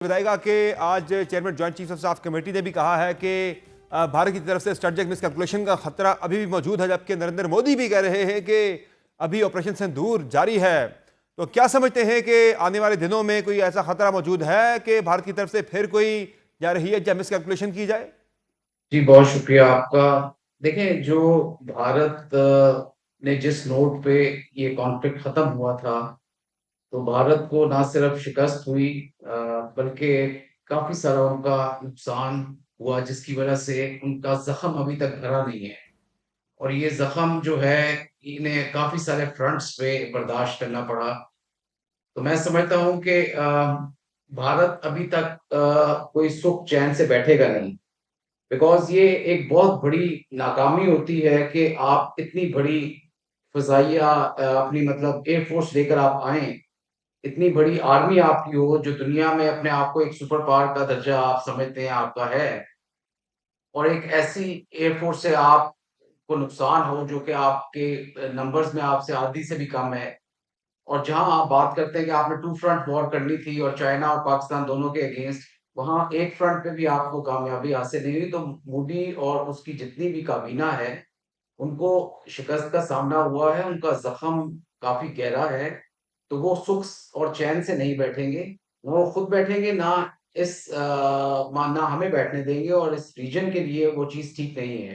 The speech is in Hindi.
बताएगा कि आज chairman joint chief of staff committee ने भी कहा है कि भारत की तरफ से स्ट्रेटेजिक मिसकैलकुलेशन का खतरा अभी भी मौजूद है, जबकि नरेंद्र मोदी भी कह रहे हैं कि अभी ऑपरेशन सिंदूर जारी है। तो क्या समझते हैं कि आने वाले दिनों में कोई ऐसा खतरा मौजूद है कि भारत की तरफ से फिर कोई जा रही है या मिसकैलकुलेशन की जाए? जी, बहुत शुक्रिया आपका। देखें, जो भारत ने जिस नोट पे ये कॉन्फ्लिक्ट खत्म हुआ था, तो भारत को ना सिर्फ शिकस्त हुई, बल्कि काफ़ी सारा उनका नुकसान हुआ, जिसकी वजह से उनका ज़ख्म अभी तक भरा नहीं है। और ये ज़ख्म जो है, इन्हें काफ़ी सारे फ्रंट्स पे बर्दाश्त करना पड़ा। तो मैं समझता हूँ कि भारत अभी तक कोई सुख चैन से बैठेगा नहीं। बिकॉज़ ये एक बहुत बड़ी नाकामी होती है कि आप इतनी बड़ी फ़ज़ाइया अपनी मतलब एयर फ़ोर्स लेकर आप आएँ, इतनी बड़ी आर्मी आपकी हो जो दुनिया में अपने आप को एक सुपर पावर का दर्जा आप समझते हैं आपका है, और एक ऐसी एयर फ़ोर्स से आपको नुकसान हो जो कि आपके नंबर्स में आपसे आधी से भी कम है। और जहाँ आप बात करते हैं कि आपने टू फ्रंट वॉर करनी थी और चाइना और पाकिस्तान दोनों के अगेंस्ट, वहाँ एक फ्रंट पे भी आपको कामयाबी हासिल नहीं हुई। तो मोदी और उसकी जितनी भी काबीना है, उनको शिकस्त का सामना हुआ है, उनका ज़ख्म काफ़ी गहरा है, तो वो सुख और चैन से नहीं बैठेंगे। वो खुद बैठेंगे, ना ना हमें बैठने देंगे, और इस रीजन के लिए वो चीज़ ठीक नहीं है।